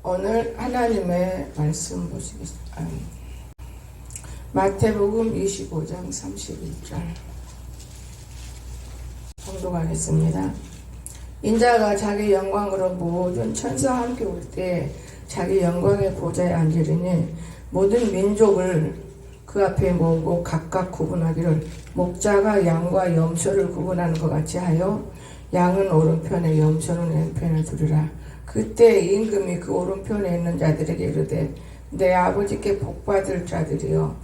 오늘 하나님의 말씀 보시겠습니다. 마태복음 25장 31절 봉독하겠습니다. 인자가 자기 영광으로 모든 천사와 함께 올 때 자기 영광의 보좌에 앉으리니 모든 민족을 그 앞에 모으고 각각 구분하기를 목자가 양과 염소를 구분하는 것 같이 하여 양은 오른편에 염소는 왼편에 두리라. 그때 임금이 그 오른편에 있는 자들에게 이르되 내 아버지께 복받을 자들이여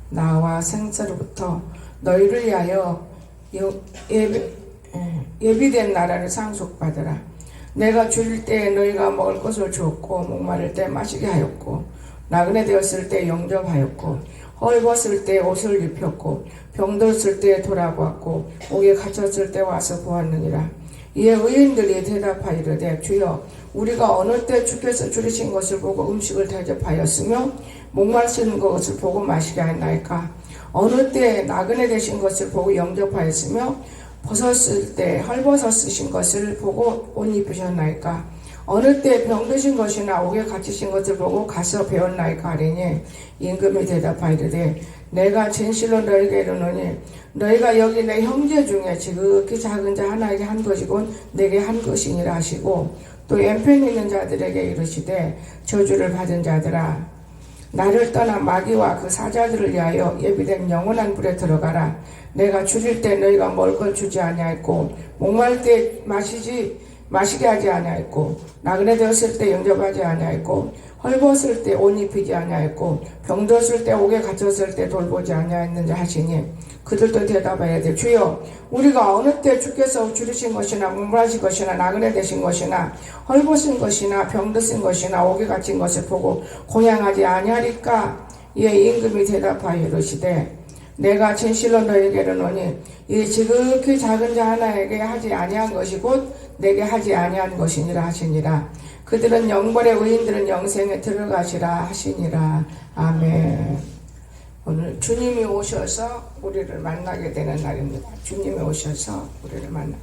나와 생사로부터 너희를 위하여 예비된 나라를 상속받으라. 내가 줄일 때 너희가 먹을 것을 주었고 목마를 때 마시게 하였고 나그네 되었을 때 영접하였고 헐벗을 때 옷을 입혔고 병들었을 때 돌아보았고 옥에 갇혔을 때 와서 보았느니라. 이에 의인들이 대답하이르되 주여 우리가 어느 때 주께서 줄이신 것을 보고 음식을 대접하였으며 목마르시는 것을 보고 마시게 하였나이까. 어느 때 나그네 되신 것을 보고 영접하였으며 벗었을 때 헐벗으신 것을 보고 옷 입으셨나이까. 어느 때 병드신 것이나 옥에 갇히신 것을 보고 가서 배웠나이까 하리니 임금이 대답하이르되 내가 진실로 너희에게 이르노니 너희가 여기 내 형제 중에 지극히 작은 자 하나에게 한 것이곤 내게 한 것이니라 하시고 또 왼편에 있는 자들에게 이르시되 저주를 받은 자들아 나를 떠나 마귀와 그 사자들을 위하여 예비된 영원한 불에 들어가라. 내가 줄일 때 너희가 먹을 걸 주지 아니하였고 목마를 때 마시게 하지 아니하였고 나그네 되었을 때 영접하지 아니하였고 헐벗을 때 옷 입히지 아니하였고 병들었을 때 옥에 갇혔을 때 돌보지 아니하였는지 하시니 그들도 대답해야 돼. 주여 우리가 어느 때 주께서 줄이신 것이나 목마르신 것이나 나그네 되신 것이나 헐벗은 것이나 병드신 것이나 옥에 갇힌 것을 보고 공양하지 아니하리까. 이에 임금이 대답하여 이르시되 내가 진실로 너에게 이르노니 이 지극히 작은 자 하나에게 하지 아니한 것이 곧 내게 하지 아니한 것이니라 하시니라. 그들은 영벌의 의인들은 영생에 들어가시라 하시니라. 아멘. 오늘 주님이 오셔서 우리를 만나게 되는 날입니다. 주님이 오셔서 우리를 만나.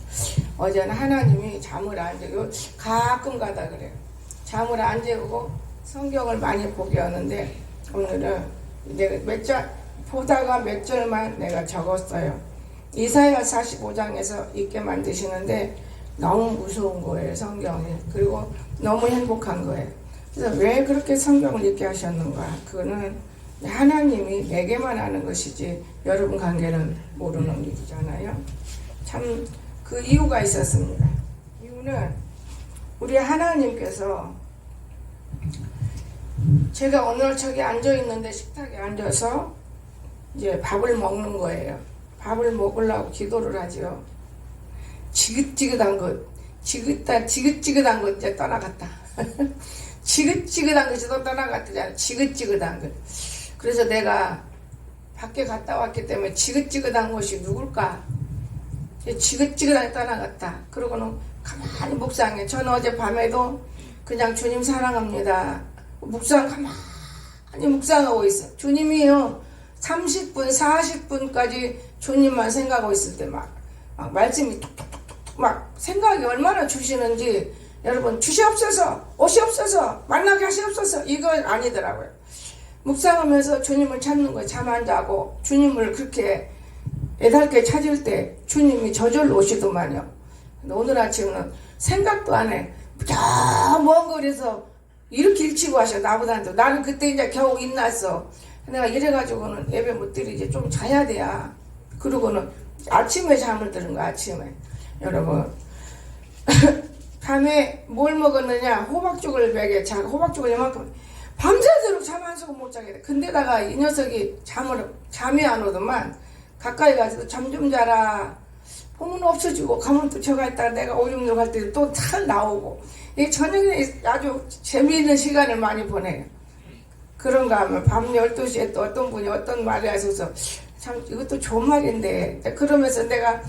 어제는 하나님이 잠을 안 재고 가끔 가다 그래요. 잠을 안 재고 성경을 많이 보게 하는데 오늘은 내가 보다가 몇 절만 내가 적었어요. 이사야 45장에서 읽게 만드시는데 너무 무서운 거예요, 성경이. 그리고 너무 행복한 거예요. 그래서 왜 그렇게 성경을 읽게 하셨는가? 그거는 하나님이 내게만 하는 것이지 여러분 관계는 모르는 일이잖아요. 참 그 이유가 있었습니다. 이유는 우리 하나님께서 제가 오늘 저기 앉아있는데 식탁에 앉아서 이제 밥을 먹는 거예요. 밥을 먹으려고 기도를 하죠. 지긋지긋한 것 이제 떠나갔다. 지긋지긋한 것이 또 떠나갔잖아. 지긋지긋한 것. 그래서 내가 밖에 갔다 왔기 때문에 지긋지긋한 것이 누굴까? 지긋지긋하게 떠나갔다. 그러고는 가만히 묵상해. 저는 어제 밤에도 그냥 주님 사랑합니다. 가만히 묵상하고 있어. 주님이요. 30분, 40분까지 주님만 생각하고 있을 때 막 말씀이 툭툭툭툭 막 생각이 얼마나 주시는지 여러분 주시옵소서, 오시옵소서, 만나게 하시옵소서 이건 아니더라고요. 묵상하면서 주님을 찾는 거예요. 잠 안 자고 주님을 그렇게 애달게 찾을 때 주님이 저절로 오시더만요. 근데 오늘 아침은 생각도 안 해. 저 먼 거리에서 이렇게 일치고 하셔. 나보다도. 나는 그때 이제 겨우 일났어. 내가 이래가지고는 예배 못 드리지. 좀 자야 돼야. 그러고는 아침에 잠을 드는 거야. 아침에. 여러분 밤에 뭘 먹었느냐. 호박죽을 먹여. 호박죽을 이만큼 밤새도록 잠 안 자고 못 자게 돼. 근데다가 이 녀석이 잠이 안 오더만 가까이 가서 잠 좀 자라. 보면 없어지고 가면 또 저가 있다가 내가 오줌 갈 때 또 잘 나오고. 이 저녁에 아주 재미있는 시간을 많이 보내요. 그런가 하면 밤 12시에 또 어떤 분이 어떤 말이 하셔서 참 이것도 좋은 말인데 그러면서 내가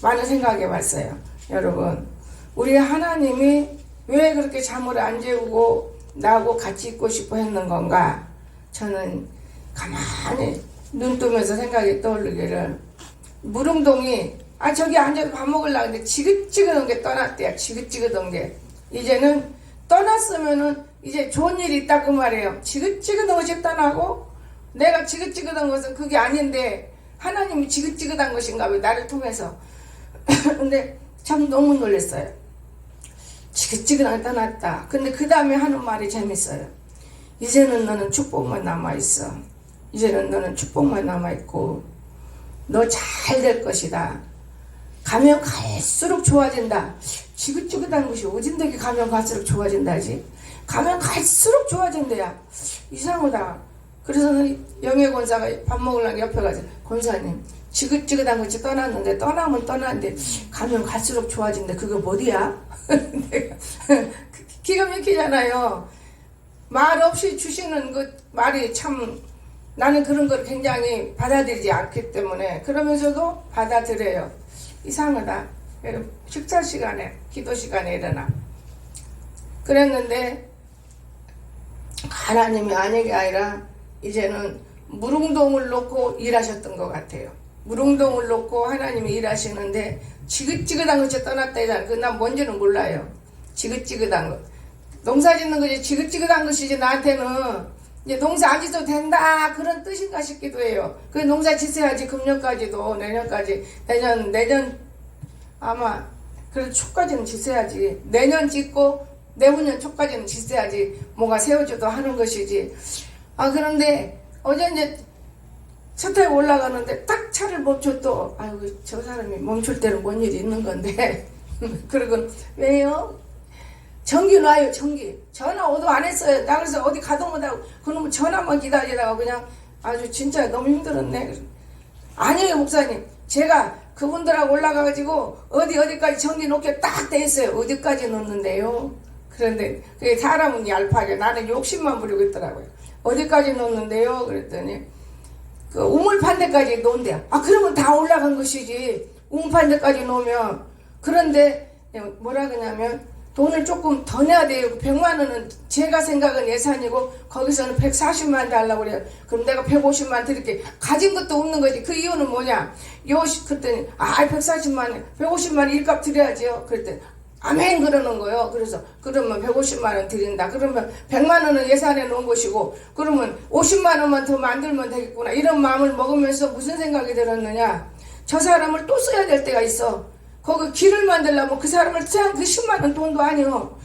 많은 생각해 봤어요. 여러분 우리 하나님이 왜 그렇게 잠을 안 재우고 나하고 같이 있고 싶어 했는 건가? 저는 가만히 눈 뜨면서 생각이 떠오르기를 무릉동이 저기 앉아서 밥 먹으려고 했는데 지긋지긋한 게 떠났대요. 지긋지긋한 게 이제는 떠났으면은 이제 좋은 일이 있다 그 말이에요. 지긋지긋한 것이 떠나고 내가 지긋지긋한 것은 그게 아닌데 하나님이 지긋지긋한 것인가 왜 나를 통해서. 근데 참 너무 놀랐어요. 지긋지긋하게 떠났다. 근데 그 다음에 하는 말이 재밌어요. 이제는 너는 축복만 남아있어. 이제는 너는 축복만 남아있고 너 잘 될 것이다. 가면 갈수록 좋아진다. 지긋지긋한 것이 어딘데 가면 갈수록 좋아진다지? 가면 갈수록 좋아진대야. 이상하다. 그래서 영애 권사가 밥 먹으려고 옆에 가서 권사님 지긋지긋한 것이 떠났는데 떠나면 떠났는데 가면 갈수록 좋아진대. 그거 뭐디야? 기가 막히잖아요. 말 없이 주시는 그 말이 참 나는 그런 걸 굉장히 받아들이지 않기 때문에 그러면서도 받아들여요. 이상하다. 식사 시간에 기도 시간에 일어나 그랬는데 하나님이 아닌 게 아니라 이제는 무릉동을 놓고 일하셨던 것 같아요. 무릉동을 놓고 하나님이 일하시는데 지긋지긋한 것이 떠났다잖아요. 그난 뭔지는 몰라요. 지긋지긋한 것. 농사 짓는 것이 지긋지긋한 것이지 나한테는 이제 농사 안 짓어도 된다 그런 뜻인가 싶기도 해요. 그 농사 짓어야지 금년까지도 내년까지 내년 아마 그래도 초까지는 짓어야지. 내년 짓고 내후년 초까지는 짓어야지 뭐가 세워져도 하는 것이지. 그런데 어제 이제 차 타고 올라가는데 딱 차를 멈춰도 아이고 저 사람이 멈출 때는 뭔 일이 있는 건데 그러고 왜요? 전기 놔요. 전기 전화 오도 안 했어요. 나 그래서 어디 가도 못하고 그놈은 전화만 기다리다가 그냥 아주 진짜 너무 힘들었네. 아니에요 목사님, 제가 그분들하고 올라가가지고 어디까지 전기 놓게 딱 돼 있어요. 어디까지 놓는데요? 그런데 그게 사람은 얄팍해. 나는 욕심만 부리고 있더라고요. 어디까지 놓는데요? 그랬더니 그 우물판대까지 놓은대요. 그러면 다 올라간 것이지. 우물판대까지 놓으면. 그런데 뭐라 그러냐면 돈을 조금 더 내야 돼요. 100만 원은 제가 생각은 예산이고 거기서는 140만 달라고 그래요. 그럼 내가 150만 드릴게. 가진 것도 없는 거지. 그 이유는 뭐냐? 그랬더니 140만 원, 150만 원 일값 드려야죠. 그랬더니 아멘 그러는 거예요. 그래서 그러면 150만 원 드린다. 그러면 100만 원은 예산해 놓은 것이고 그러면 50만 원만 더 만들면 되겠구나. 이런 마음을 먹으면서 무슨 생각이 들었느냐? 저 사람을 또 써야 될 때가 있어. 거기 길을 만들려면 그 사람을 써야 그 10만 원 돈도 아니요.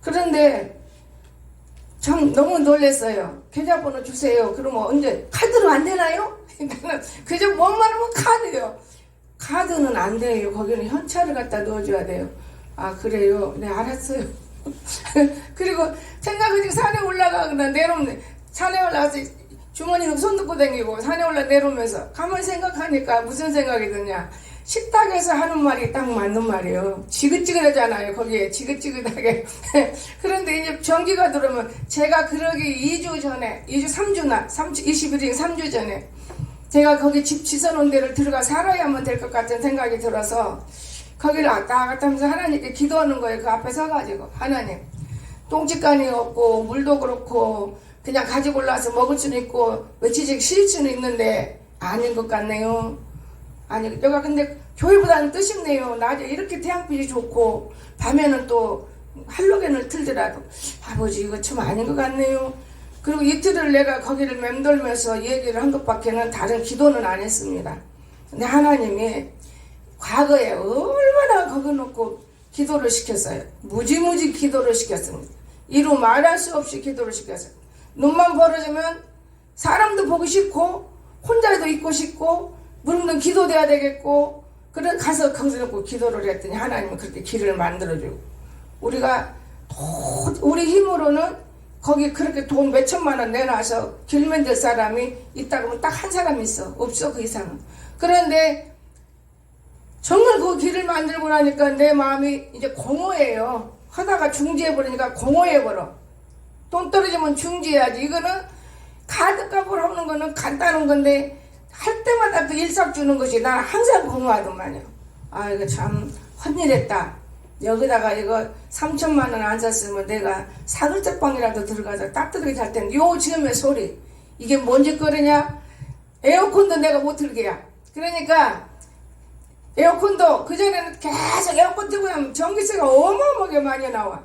그런데 참 너무 놀랐어요. 계좌번호 주세요. 그러면 언제 카드로 안 되나요? 나는 그저 뭐만 하면 카드요. 카드는 안 돼요. 거기는 현찰을 갖다 넣어줘야 돼요. 그래요? 네 알았어요. 그리고 생각하지 산에 올라가거나 내려오면 산에 올라가서 주머니로 손 넣고 다니고 산에 내려오면서 가만히 생각하니까 무슨 생각이 드냐? 식탁에서 하는 말이 딱 맞는 말이에요. 지긋지긋하잖아요. 거기에 지긋지긋하게. 그런데 이제 전기가 들어오면 제가 그러기 2주 전에 21일 3주 전에 제가 거기 집 지어놓은 데를 들어가 살아야만 될 것 같은 생각이 들어서 거기를 왔다 갔다 하면서 하나님께 기도하는 거예요. 그 앞에 서가지고 하나님 똥집간이 없고 물도 그렇고 그냥 가지고 올라와서 먹을 수는 있고 며칠씩 쉴 수는 있는데 아닌 것 같네요. 아니 내가 근데 교회보다는 뜻있네요. 낮에 이렇게 태양빛이 좋고 밤에는 또 할로겐을 틀더라도 아버지 이거 참 아닌 것 같네요. 그리고 이틀을 내가 거기를 맴돌면서 얘기를 한 것밖에는 다른 기도는 안 했습니다. 근데 하나님이 과거에 얼마나 거기 놓고 기도를 시켰어요. 무지무지 기도를 시켰습니다. 이루 말할 수 없이 기도를 시켰어요. 눈만 벌어지면 사람도 보기 싫고 혼자도 있고 싶고 무릎은 기도돼야 되겠고 그래 가서 거기서 놓고 기도를 했더니 하나님은 그렇게 길을 만들어주고 우리가 우리 힘으로는 거기 그렇게 돈 몇천만 원 내놔서 길 만들 사람이 있다고 하면 딱 한 사람이 있어. 없어 그 이상은. 그런데 정말 그 길을 만들고 나니까 내 마음이 이제 공허해요. 하다가 중지해버리니까 공허해버려. 돈 떨어지면 중지해야지. 이거는 카드값을 하는 거는 간단한 건데 할 때마다 그 일삭 주는 것이 나는 항상 공허하더만요. 이거 참 헛일했다. 여기다가 이거 3천만 원 안 샀으면 내가 사글적방이라도 들어가서 따뜻하게 잘 텐데 요 지금의 소리 이게 뭔지 거리냐? 에어컨도 내가 못 틀게야. 그러니까 에어컨도 그전에는 계속 에어컨 틀고 하면 전기세가 어마어마하게 많이 나와.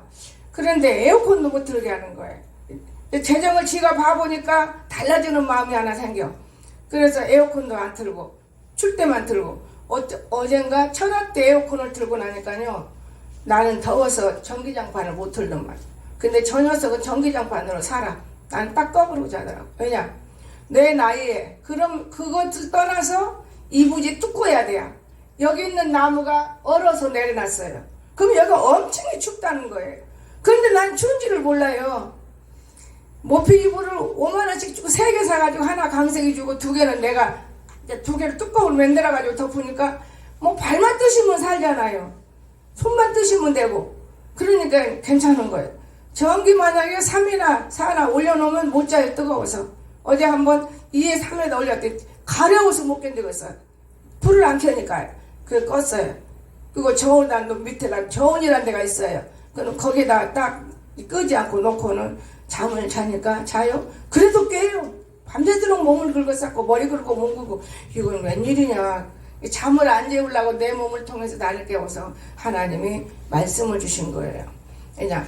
그런데 에어컨도 못 틀게 하는 거예요. 재정을 지가 봐보니까 달라지는 마음이 하나 생겨. 그래서 에어컨도 안 틀고 출 때만 틀고 어젠가 천하때 에어컨을 틀고 나니까요, 나는 더워서 전기장판을 못 틀더만. 근데 저 녀석은 전기장판으로 살아. 난 딱 꺼부르고 자더라고. 왜냐, 내 나이에 그럼 그것을 떠나서 이부지 뚜꿔야 돼요. 여기 있는 나무가 얼어서 내려놨어요. 그럼 여기가 엄청 춥다는 거예요. 그런데 난 추운지를 몰라요. 모피이불을 5만원씩 주고 3개 사가지고 하나 강생이 주고 2개는 내가 2개를 뚜껑을 만들어가지고 덮으니까 뭐 발만 뜨시면 살잖아요. 손만 뜨시면 되고. 그러니까 괜찮은 거예요. 전기 만약에 3이나 4나 올려놓으면 못 자요. 뜨거워서. 어제 한번 2에 3에다 올렸더니 가려워서 못 견디겠어요. 불을 안 켜니까요. 그걸 껐어요. 그리고 저온단도 밑에다 저온이라는 데가 있어요. 그럼 거기다 딱 끄지 않고 놓고는 잠을 자니까 자요. 그래도 깨요. 밤새도록 몸을 긁어 쌓고 머리 긁고 몸 긁고, 이건 웬일이냐. 잠을 안 재우려고 내 몸을 통해서 나를 깨워서 하나님이 말씀을 주신 거예요. 그냥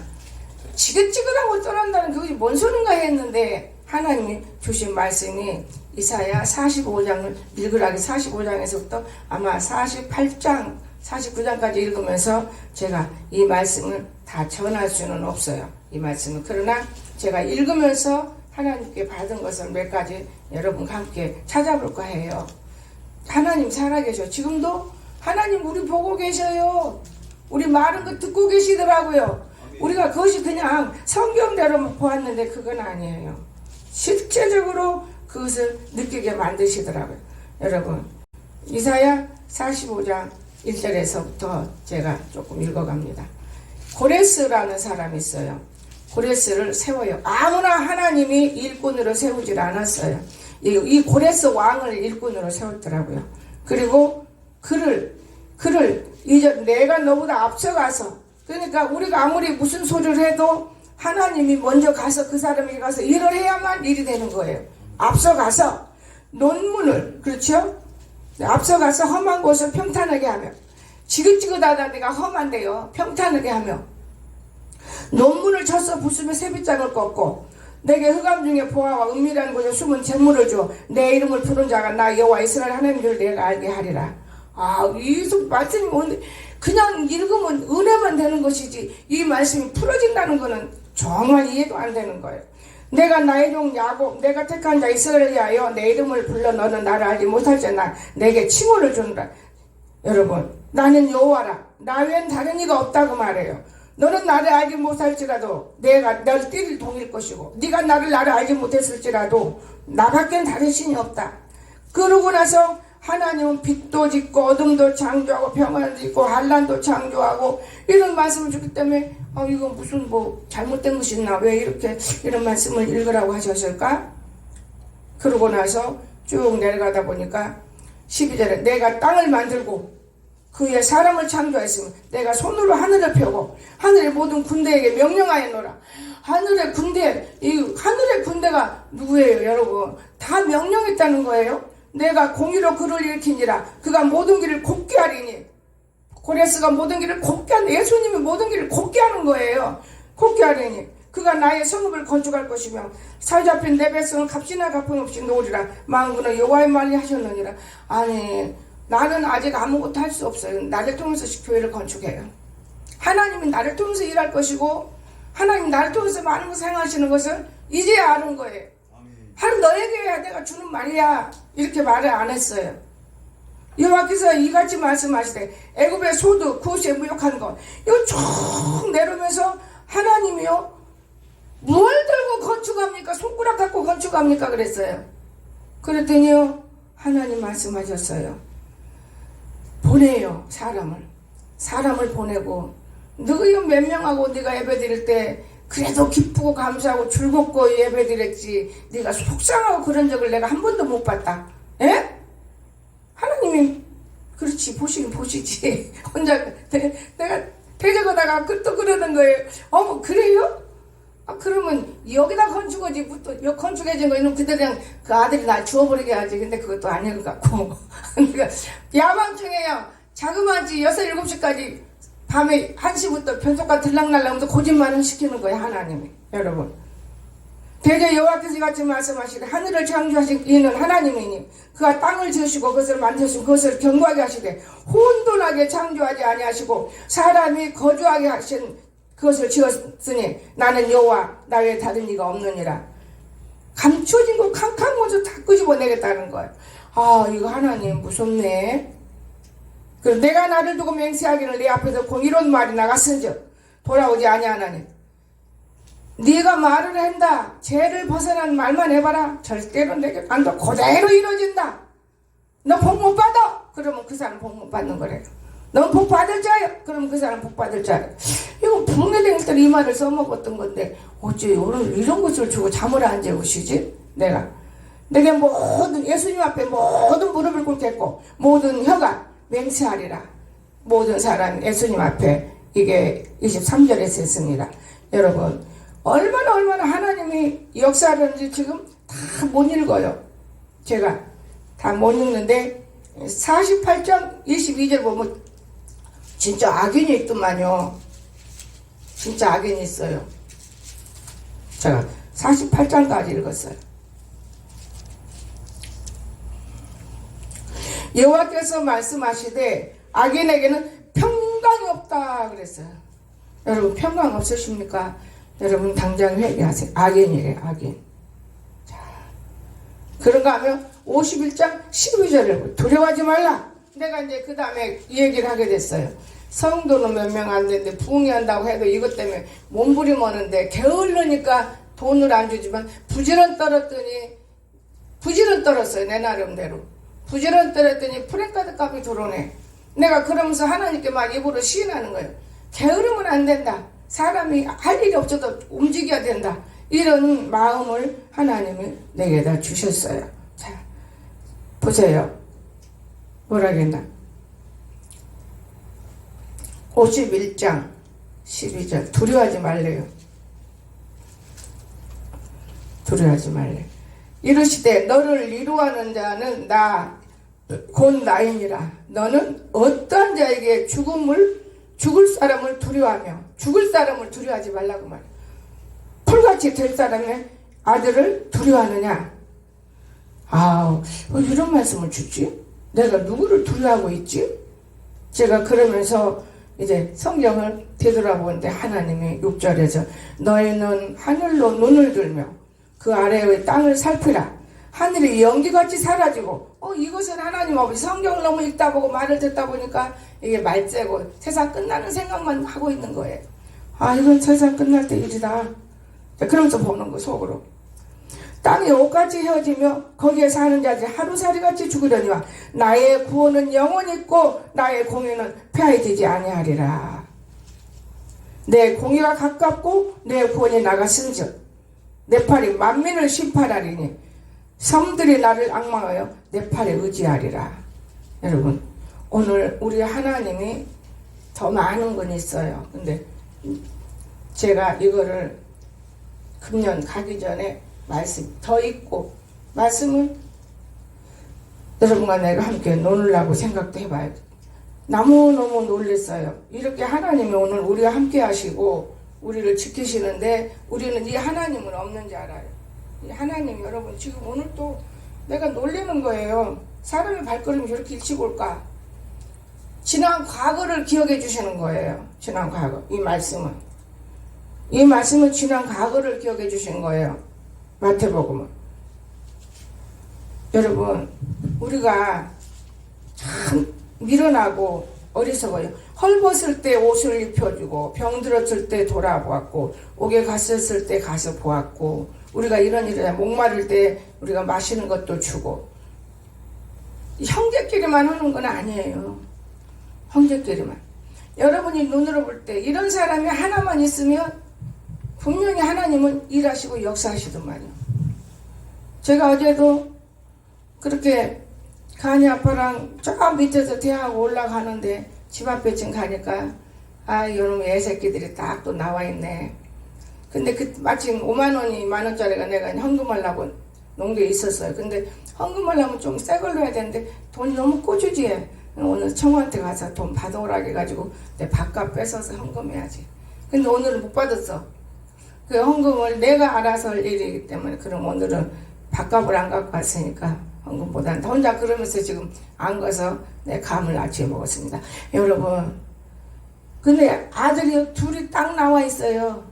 지긋지긋하고 떠난다는 그것이 뭔 소린가 했는데, 하나님이 주신 말씀이 이사야 45장을 읽으라기 45장에서부터 아마 48장 49장까지 읽으면서 제가 이 말씀을 다 전할 수는 없어요. 이 말씀은. 그러나 제가 읽으면서 하나님께 받은 것을 몇 가지 여러분과 함께 찾아볼까 해요. 하나님 살아계셔. 지금도 하나님 우리 보고 계셔요. 우리 말은 거 듣고 계시더라고요. 우리가 그것이 그냥 성경대로만 보았는데 그건 아니에요. 실제적으로 그것을 느끼게 만드시더라고요. 여러분, 이사야 45장 1절에서부터 제가 조금 읽어갑니다. 고레스라는 사람이 있어요. 고레스를 세워요. 아무나 하나님이 일꾼으로 세우질 않았어요. 이 고레스 왕을 일꾼으로 세웠더라고요. 그리고 그를 이제 내가 너보다 앞서가서, 그러니까 우리가 아무리 무슨 소리를 해도 하나님이 먼저 가서 그 사람에게 가서 일을 해야만 일이 되는 거예요. 앞서가서 논문을, 그렇죠? 앞서가서 험한 곳을 평탄하게 하며, 지긋지긋하다 내가 험한데요, 평탄하게 하며, 논문을 쳐서 부수며 새빗장을 꺾고, 내게 흑암 중에 보아와 은밀한 곳에 숨은 재물을 줘 내 이름을 부른 자가 나 여호와 이스라엘 하나님 줄 내가 알게 하리라. 이 말씀이 뭔데, 그냥 읽으면 은혜만 되는 것이지 이 말씀이 풀어진다는 것은 정말 이해도 안 되는 거예요. 내가 나의 종 야곱, 내가 택한 자 이스라엘을 위하여 내 이름을 불러 너는 나를 알지 못할지나 내게 칭호를 주느라. 여러분, 나는 여호와라. 나 외엔 다른 이가 없다고 말해요. 너는 나를 알지 못할지라도 내가 너를 띠를 동일 것이고, 네가 나를 알지 못했을지라도 나밖엔 다른 신이 없다. 그러고 나서 하나님은 빛도 짓고 어둠도 창조하고 평화도 짓고 환란도 창조하고 이런 말씀을 주기 때문에 이거 무슨 뭐 잘못된 것이 있나, 왜 이렇게 이런 말씀을 읽으라고 하셨을까? 그러고 나서 쭉 내려가다 보니까 12절에 내가 땅을 만들고 그 위에 사람을 창조했으면 내가 손으로 하늘을 펴고 하늘의 모든 군대에게 명령하였노라. 하늘의 군대, 이 하늘의 군대가 누구예요, 여러분? 다 명령했다는 거예요. 내가 공의로 그를 일으키니라. 그가 모든 길을 곱게 하리니. 고레스가 모든 길을 곱게 하는, 예수님이 모든 길을 곱게 하는 거예요. 곱게 하리니. 그가 나의 성읍을 건축할 것이며 사로잡힌 내 백성을 값이나 갚음 없이 놓으리라. 만군은 여호와의 말이 하셨느니라. 아니, 나는 아직 아무것도 할 수 없어요. 나를 통해서 교회를 건축해요. 하나님이 나를 통해서 일할 것이고 하나님 나를 통해서 많은 것을 행하시는 것을 이제야 아는 거예요. 하루 너에게 해야 내가 주는 말이야. 이렇게 말을 안 했어요. 여호와께서 이같이 말씀하시되 애굽의 소득 그것에 무역한 것 이거 쭉 내려오면서 하나님이요, 뭘 들고 건축합니까? 손가락 갖고 건축합니까? 그랬어요. 그랬더니요, 하나님 말씀하셨어요. 보내요. 사람을 보내고, 너가 이거 몇 명하고 네가 예배드릴 때 그래도 기쁘고 감사하고 즐겁고 예배드렸지, 네가 속상하고 그런 적을 내가 한 번도 못 봤다. 에? 하나님이 그렇지, 보시긴 보시지. 혼자 내가 대적하다가 또 그러는 거예요. 어머, 그래요? 그러면 여기다 건축하지, 또 건축해진 거는 그냥 그 아들이 날 주워버리게 하지. 근데 그것도 아닌 것 같고. 그러니까 야망충이에요. 자그마치 6, 7시까지 밤에 1시부터 변속과 들락날락하면서 거짓말을 시키는 거예요. 하나님이. 여러분, 대저 여호와께서 같이 말씀하시되 하늘을 창조하신 이는 하나님이니 그가 땅을 지으시고 그것을 만드시고 그것을 견고하게 하시되 혼돈하게 창조하지 아니하시고 사람이 거주하게 하신 그것을 지었으니 나는 여호와 나 외에 다른 이가 없느니라. 감춰진 거 캄캄한 것을 다 끄집어내겠다는 거예요. 아, 이거 하나님 무섭네. 그래서 내가 나를 두고 맹세하기를 내 앞에서 공의로운 말이 나갔은즉 돌아오지 아니하나니 네가 말을 한다. 죄를 벗어난 말만 해봐라. 절대로 내게 안도 그대로 이루어진다. 너 복 못 받아. 그러면 그 사람 복 못 받는 거래요. 넌 복 받을 자야. 그러면 그 사람 복 받을 자야. 이거 북내댕이 때 이 말을 써먹었던 건데 어째 오늘 이런 것을 주고 잠을 안 재우시지? 내게 모든 예수님 앞에 모든 무릎을 꿇겠고 모든 혀가 맹세하리라. 모든 사람 예수님 앞에 이게 23절에 썼습니다. 여러분, 얼마나 하나님이 역사하는지 지금 다 못 읽어요. 제가 다 못 읽는데 48장 22절 보면 진짜 악인이 있더만요. 진짜 악인이 있어요. 제가 48장까지 읽었어요. 여호와께서 말씀하시되 악인에게는 평강이 없다 그랬어요. 여러분, 평강 없으십니까? 여러분 당장 회개하세요. 악인이래, 악인. 자, 그런가 하면 51장 12절을 두려워하지 말라. 내가 이제 그 다음에 이 얘기를 하게 됐어요. 성도는 몇 명 안 되는데 부흥이 한다고 해도 이것 때문에 몸부림하는데 게을르니까 돈을 안 주지만 부지런 떨었어요. 내 나름대로. 부지런 떨었더니 프랜카드 값이 들어오네. 내가 그러면서 하나님께 막 입으로 시인하는 거예요. 게으르면 안 된다. 사람이 할 일이 없어도 움직여야 된다. 이런 마음을 하나님이 내게다 주셨어요. 자, 보세요. 뭐라겠나? 51장 12절 두려워하지 말래요. 두려워하지 말래. 이르시되 너를 이루하는 자는 나 곧 나이니라. 너는 어떠한 자에게 죽을 사람을 두려워하며 죽을 사람을 두려워하지 말라고 말이야. 풀같이 될 사람의 아들을 두려워하느냐. 이런 말씀을 주지? 내가 누구를 두려워하고 있지? 제가 그러면서 이제 성경을 되돌아보는데 하나님이 6절에서 너희는 하늘로 눈을 들며 그 아래의 땅을 살피라. 하늘이 연기같이 사라지고 이것은 하나님 아버지 성경을 너무 읽다 보고 말을 듣다 보니까 이게 말재고 세상 끝나는 생각만 하고 있는 거예요. 이건 세상 끝날 때 일이다. 그러면서 보는 거 속으로. 땅이 옷같이 헤어지며 거기에 사는 자들이 하루살이같이 죽으려니와 나의 구원은 영원히 있고 나의 공의는 폐하되지 아니하리라. 내 공의가 가깝고 내 구원이 나갔은즉 내 팔이 만민을 심판하리니 섬들이 나를 앙망하여 내 팔에 의지하리라. 여러분, 오늘 우리 하나님이 더 많은 건 있어요. 근데 제가 이거를 금년 가기 전에 말씀 더 읽고 말씀을 여러분과 내가 함께 논으려고 생각도 해봐요. 너무너무 놀랐어요. 이렇게 하나님이 오늘 우리와 함께 하시고 우리를 지키시는데 우리는 이 하나님은 없는 줄 알아요. 이 하나님, 여러분 지금 오늘 또 내가 놀라는 거예요. 사람의 발걸음이 저렇게 일찍 올까? 지난 과거를 기억해 주시는 거예요. 지난 과거. 이 말씀은 지난 과거를 기억해 주신 거예요. 마태복음은. 여러분, 우리가 참 미련하고 어리석어요. 헐벗을 때 옷을 입혀주고 병 들었을 때 돌아보았고 옥에 갔었을 때 가서 보았고 우리가 이런 목마를 때 우리가 마시는 것도 주고. 형제끼리만 하는 건 아니에요. 형제끼리만. 여러분이 눈으로 볼 때 이런 사람이 하나만 있으면 분명히 하나님은 일하시고 역사하시더만요. 제가 어제도 그렇게 간이 아파랑 저 밑에서 대하고 올라가는데 집 앞에쯤 가니까 이놈의 애새끼들이 딱 또 나와 있네. 근데 마침 5만원이 만원짜리가 내가 헌금하려고 놓은 게 있었어요. 근데 헌금하려면 좀 새 걸로 해야 되는데 돈이 너무 꼬주지. 오늘 청구한테 가서 돈 받아오라고 해가지고 내 밥값 뺏어서 헌금해야지. 근데 오늘은 못 받았어. 그 헌금을 내가 알아서 할 일이기 때문에 그럼 오늘은 밥값을 안 갖고 왔으니까 헌금보다는 혼자 그러면서 지금 안 가서 내 감을 아침에 먹었습니다. 여러분, 근데 아들이 둘이 딱 나와 있어요.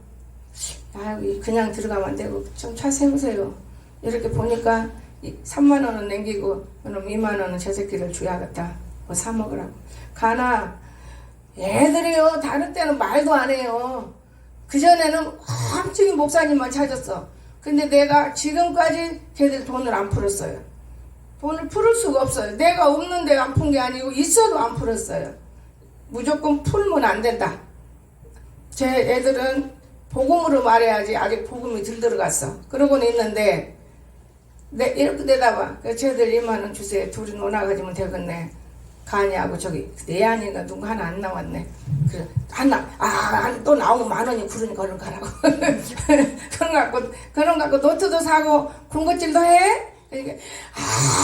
아유, 그냥 들어가면 안 되고 좀 차 세우세요. 이렇게 보니까 3만 원은 남기고 그럼 2만 원은 저 새끼를 줘야겠다. 뭐 사 먹으라고. 가나 애들이요 다른 때는 말도 안 해요. 그전에는 엄청 목사님만 찾았어. 근데 내가 지금까지 걔들 돈을 안 풀었어요. 돈을 풀을 수가 없어요. 내가 없는데 안 푼 게 아니고 있어도 안 풀었어요. 무조건 풀면 안 된다. 제 애들은 복음으로 말해야지 아직 복음이 덜 들어갔어. 그러고는 있는데 이렇게 내다봐. 쟤들 2만 원 주세요. 둘이 논아가지면 되겠네. 가냐고 저기 내안이가 누구 하나 안 나왔네. 그래 하나 또 나오면 10,000원이 그러니까 얼른 가라고. 그런 갖고 노트도 사고 군것질도 해. 그러니까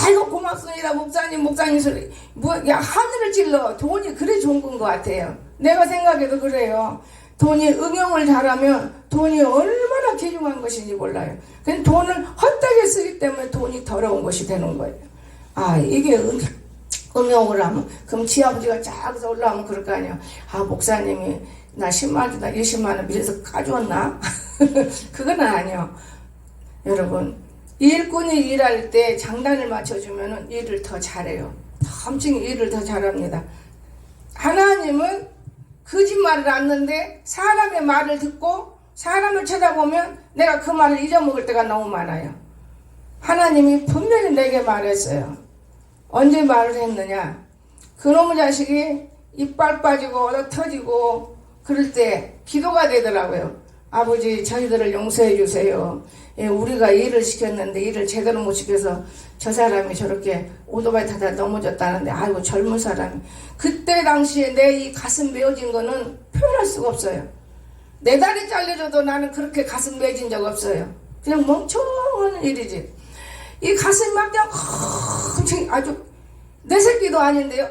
아이고 고맙습니다 목사님 소리. 야 하늘을 찔러. 돈이 그래 좋은 건 것 같아요. 내가 생각해도 그래요. 돈이 응용을 잘하면 돈이 얼마나 귀중한 것인지 몰라요. 그냥 돈을 헛되게 쓰기 때문에 돈이 더러운 것이 되는 거예요. 이게 응용을 하면 그럼 지아버지가 쫙서 올라오면 그럴 거 아니에요. 목사님이 나 10만 원이나 20만 원 미래서 가져왔나? 그건 아니요. 여러분, 일꾼이 일할 때 장단을 맞춰주면 일을 더 잘해요. 엄청 일을 더 잘합니다. 하나님은 거짓말을 않는데 사람의 말을 듣고 사람을 쳐다보면 내가 그 말을 잊어먹을 때가 너무 많아요. 하나님이 분명히 내게 말했어요. 언제 말을 했느냐? 그놈의 자식이 이빨 빠지고 얻어 터지고 그럴 때 기도가 되더라고요. 아버지 저희들을 용서해 주세요. 우리가 일을 시켰는데 일을 제대로 못 시켜서 저 사람이 저렇게 오토바이 타다 넘어졌다는데 아이고 젊은 사람이. 그때 당시에 내 이 가슴 메어진 거는 표현할 수가 없어요. 내 다리 잘려줘도 나는 그렇게 가슴 메어진 적 없어요. 그냥 멍청한 일이지. 이 가슴이 막 그냥 엄청 아주 내 새끼도 아닌데요.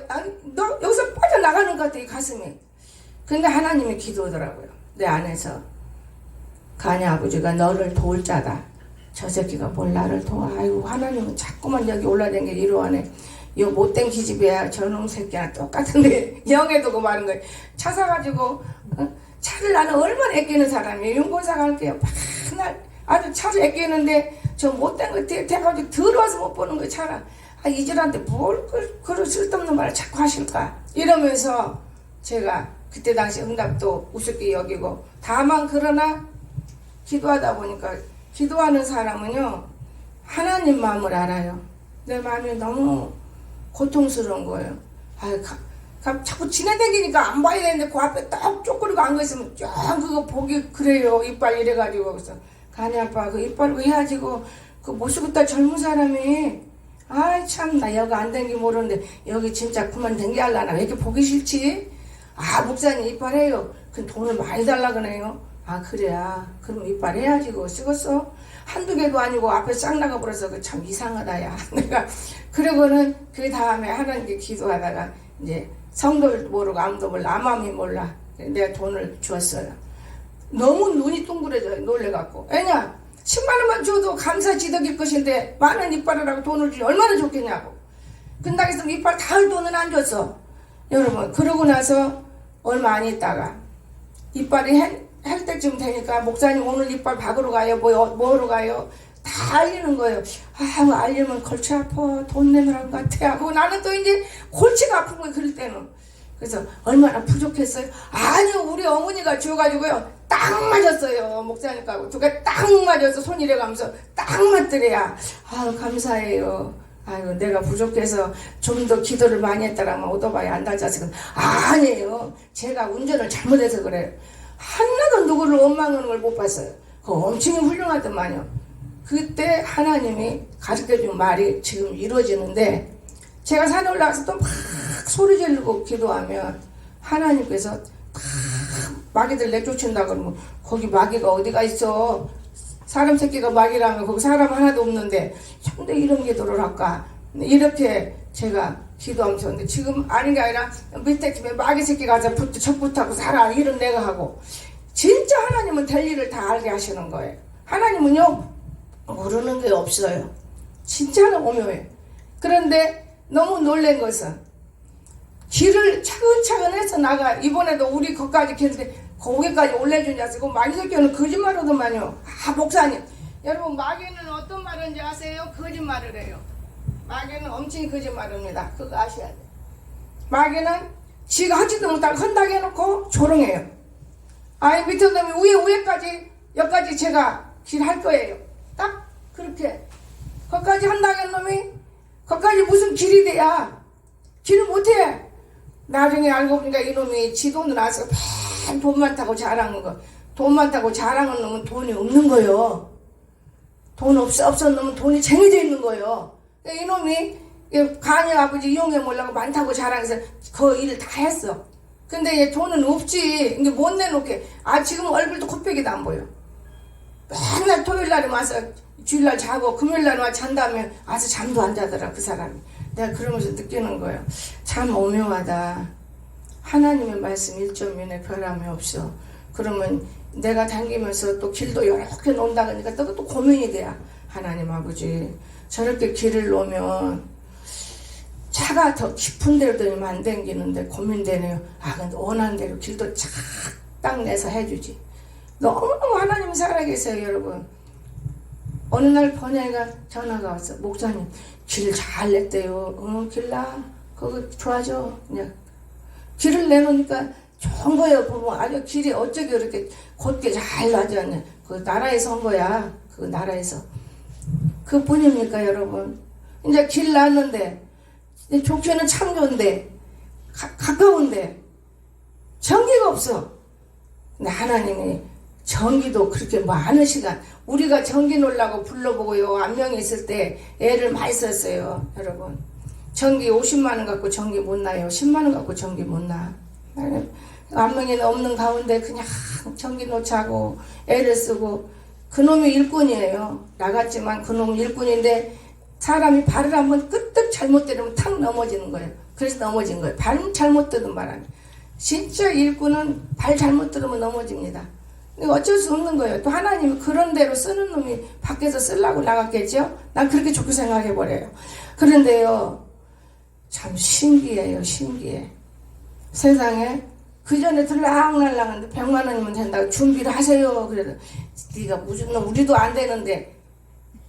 너 여기서 빠져나가는 것 같아 이 가슴이. 근데 하나님이 기도하더라고요. 내 안에서. 가냐 아버지가 너를 도울 자다. 저 새끼가 뭘 나를 도와. 아이고 하나님은 자꾸만 여기 올라다니게 이러하네. 이 못된 기집애야 저놈 새끼랑 똑같은데 영에 두고 마는 거예요. 차 사가지고 차를 나는 얼마나 아끼는 사람이에요. 윤권사 갈게요. 맨날 아주 차를 아끼는데 저 못된 거 돼가지고 들어와서 못 보는 거예요. 차라. 이들한테 뭘 그런 쓸데없는 말을 자꾸 하실까 이러면서 제가 그때 당시 응답도 우습게 여기고 다만 그러나 기도하다 보니까 기도하는 사람은요 하나님 마음을 알아요. 내 마음이 너무 고통스러운 거예요. 자꾸 지나다니니까 안 봐야 되는데 그 앞에 딱 쪼그리고 앉아 있으면 쫙 그거 보기 그래요. 이빨 이래가지고 그래서 가니 아빠 그 이빨 왜 해가지고 그 모시고 딸 젊은 사람이 참 나 여기 안 댕기 모르는데 여기 진짜 그만 댕기 하려나 왜 이렇게 보기 싫지? 목사님 이빨 해요. 그 돈을 많이 달라 그래요. 그래야 그럼 이빨 해야지 그거 쓰겠어? 한두 개도 아니고 앞에 싹 나가버려서 그 참 이상하다 야. 내가 그러고는 그 다음에 하나님께 기도하다가 이제 성도를 모르고 아무도 몰라 암암이 몰라 내가 돈을 주었어요. 너무 눈이 둥그레져요. 놀래갖고. 왜냐 10만 원만 줘도 감사지덕일 것인데 많은 이빨을 하고 돈을 주니 얼마나 좋겠냐고. 근데 그래서 이빨 다 할 돈은 안 줬어. 여러분 그러고 나서 얼마 안 있다가 이빨이 할 때쯤 되니까 목사님 오늘 이빨 박으러 가요 뭐로 가요 다 알리는 거예요. 알리면 골치 아파 돈 내느라는 것 같아 하고 나는 또 이제 골치가 아픈 거예요. 그럴 때는. 그래서 얼마나 부족했어요. 아니요 우리 어머니가 줘가지고요 딱 맞았어요. 목사님하고 두 개 딱 맞아서 손 이래가면서 딱 맞더래야. 감사해요. 내가 부족해서 좀 더 기도를 많이 했다라면 오토바이 안 다쳤으면 아니에요. 제가 운전을 잘못해서 그래요. 하나도 누구를 원망하는 걸 못 봤어요. 그거 엄청 훌륭하더만요. 그때 하나님이 가르쳐준 말이 지금 이루어지는데 제가 산에 올라가서 또 막 소리 지르고 기도하면 하나님께서 다 마귀들 내쫓는다 그러면 거기 마귀가 어디가 있어. 사람 새끼가 마귀라면 거기 사람 하나도 없는데 근데 이런 기도를 할까. 이렇게 제가 기도하면서. 근데 지금 아닌 게 아니라 밑에 집에 마귀 새끼 가서 적부터하고 살아 이런 내가 하고. 진짜 하나님은 될 일을 다 알게 하시는 거예요. 하나님은요 모르는 게 없어요. 진짜는 오묘해요. 그런데 너무 놀란 것은 길을 차근차근 해서 나가. 이번에도 우리 거기까지 길인데 거기까지 올려주냐 쓰고 마귀 새끼는 거짓말하더만요. 목사님, 여러분 마귀는 어떤 말인지 아세요? 거짓말을 해요. 마귀는 엄청 거짓말합니다. 그거 아셔야 돼요. 마귀는 지가 하지도 못하고 헌다고 해놓고 조롱해요. 아니 밑에 놈이 위에까지 여기까지 제가 길 할 거예요. 딱 그렇게 거기까지 한다고 한 놈이 거기까지 무슨 길이 돼야 길을 못해. 나중에 알고 보니까 이놈이 지 돈을 나서 돈 많다고 자랑한 거. 돈 많다고 자랑한 놈은 돈이 없는 거예요. 돈 없었는 놈은 돈이 쟁여져 있는 거예요. 이놈이 간이 아버지 이용해 몰라고 많다고 자랑해서 그 일을 다 했어. 근데 얘 돈은 없지. 이게 못 내놓게. 지금 얼굴도 코빼기도 안 보여. 맨날 토요일날에 와서 주일날 자고 금요일날 와 잔 다음에 와서 잠도 안 자더라 그 사람이. 내가 그러면서 느끼는 거예요. 참 오묘하다. 하나님의 말씀 1.1에 변함이 없어. 그러면 내가 다니면서 또 길도 이렇게 논다 그러니까 또 고민이 돼야. 하나님 아버지 저렇게 길을 놓으면 차가 더 깊은 데로 다니면 안 댕기는데 고민되네요. 근데 원하는 대로 길도 딱 내서 해주지. 너무너무 하나님 살아계세요 여러분. 어느 날 번영이가 전화가 왔어. 목사님 길 잘 냈대요. 길나 그거 좋아져. 그냥 길을 내놓으니까 좋은 거예요. 보면 아주 길이 어쩌게 그렇게 곧게 잘 놔졌냐. 그 나라에서 한 거야. 그 나라에서. 그뿐입니까 여러분. 이제 길 놨는데 좋기는 참 좋은데 가까운데 전기가 없어. 근데 하나님이 전기도 그렇게 많은 시간 우리가 전기 놓으려고 불러보고요. 안명이 있을 때 애를 많이 썼어요. 여러분 전기 50만원 갖고 전기 못 나요. 10만원 갖고 전기 못 나. 안명이 없는 가운데 그냥 전기 놓자고 애를 쓰고 그놈이 일꾼이에요. 나갔지만 그놈은 일꾼인데 사람이 발을 한번 끄떡 잘못 때리면 탁 넘어지는 거예요. 그래서 넘어진 거예요. 발 잘못 들은 바람에. 진짜 일꾼은 발 잘못 들으면 넘어집니다. 어쩔 수 없는 거예요. 또 하나님이 그런 대로 쓰는 놈이 밖에서 쓰려고 나갔겠죠? 난 그렇게 좋게 생각해버려요. 그런데요, 참 신기해요, 신기해. 세상에, 그 전에 들락날락한데 100만 원이면 된다고 준비를 하세요. 그래서, 네가 무슨 놈, 우리도 안 되는데,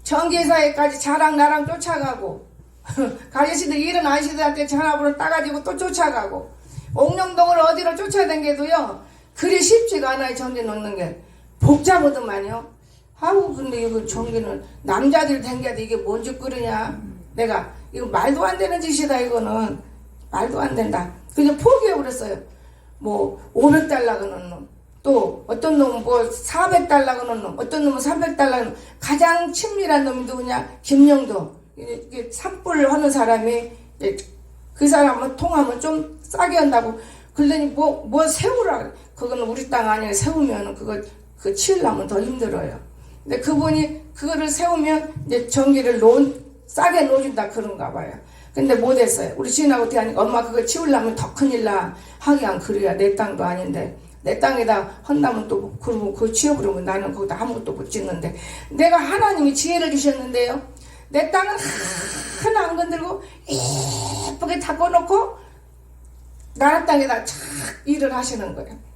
전기사에까지 자랑 나랑 쫓아가고, 가게시들 일은 아저씨들한테 전화번호 따가지고 또 쫓아가고, 옥령동을 어디로 쫓아다녀도요, 그리 쉽지가 않아요. 전기 놓는 게 복잡하더만요. 근데 이거 전기는 남자들 댕겨도 이게 뭔 짓거리냐. 내가 이거 말도 안 되는 짓이다. 이거는 말도 안 된다. 그냥 포기해버렸어요. 뭐 500달러 그는 놈, 또 어떤 놈은 뭐 400달러 그는 놈, 어떤 놈은 300달러 놈. 가장 친밀한 놈이 누구냐? 김영도. 이게 산불을 하는 사람이 그 사람은 통하면 좀 싸게 한다고. 그러더니 뭐 세우라. 그거는 우리 땅 안에 세우면 그거 치우려면 더 힘들어요. 근데 그분이 그거를 세우면 이제 전기를 싸게 놓아준다 그런가 봐요. 근데 못했어요. 우리 지인하고 대하니까 엄마 그거 치우려면 더 큰일 나. 하기안 그래야 내 땅도 아닌데. 내 땅에다 한다면 또 그러고 그거 치워버리면 나는 거기다 아무것도 못 짓는데. 내가 하나님이 지혜를 주셨는데요. 내 땅은 하나 안 건들고 예쁘게 닦아놓고 나라 땅에다 착 일을 하시는 거예요.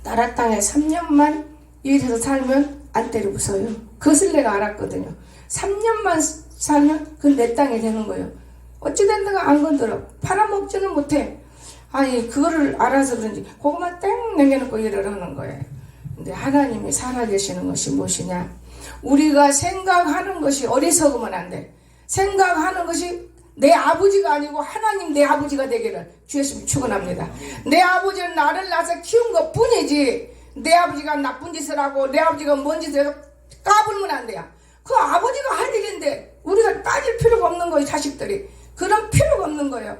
나라 땅에 3년만 일해서 살면 안 때려부숴요. 그것을 내가 알았거든요. 3년만 살면 그 내 땅이 되는 거예요. 어찌된 데가 안 건드려. 팔아먹지는 못해. 그거를 알아서 그런지 그것만 땡 남겨놓고 일을 하는 거예요. 근데 하나님이 살아계시는 것이 무엇이냐? 우리가 생각하는 것이 어리석으면 안 돼. 생각하는 것이 내 아버지가 아니고 하나님 내 아버지가 되기를 주 예수님 축원합니다. 내 아버지는 나를 낳아서 키운 것 뿐이지 내 아버지가 나쁜 짓을 하고 내 아버지가 뭔 짓을 해서 까불면 안 돼요. 그 아버지가 할 일인데 우리가 따질 필요가 없는 거예요. 자식들이. 그런 필요가 없는 거예요.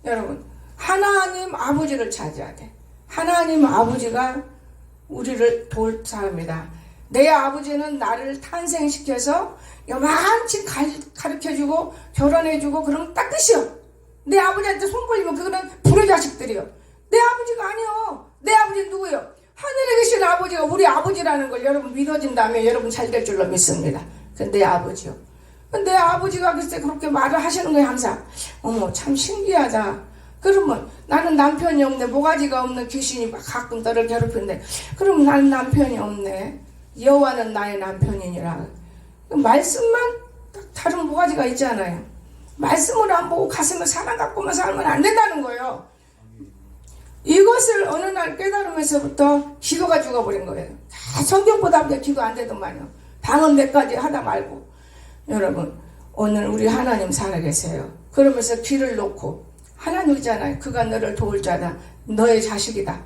여러분 하나님 아버지를 찾아야 돼. 하나님 아버지가 우리를 도울 사람이다. 내 아버지는 나를 탄생시켜서 요만치 가르쳐주고 결혼해주고 그러면 딱 끝이요. 내 아버지한테 손 벌리면 그거는 불의 자식들이요. 내 아버지가 아니요. 내 아버지는 누구요? 하늘에 계신 아버지가 우리 아버지라는 걸 여러분 믿어진다면 여러분 잘 될 줄로 믿습니다. 그 내 아버지요. 내 아버지가 글쎄 그렇게 말을 하시는 거예요. 항상. 어머 참 신기하다. 그러면 나는 남편이 없네. 모가지가 없는 귀신이 가끔 너를 괴롭히는데 그럼 나는 남편이 없네. 여호와는 나의 남편이니라. 말씀만 딱 다른 모가지가 있잖아요. 말씀을 안 보고 가슴을 사랑 갖고만 살면 안 된다는 거예요. 이것을 어느 날 깨달으면서부터 기도가 죽어버린 거예요. 다 성경보다 기도 안 되더만요. 방언 몇 가지 하다 말고. 여러분 오늘 우리 하나님 살아계세요. 그러면서 귀를 놓고 하나님이잖아요. 그가 너를 도울 자다. 너의 자식이다.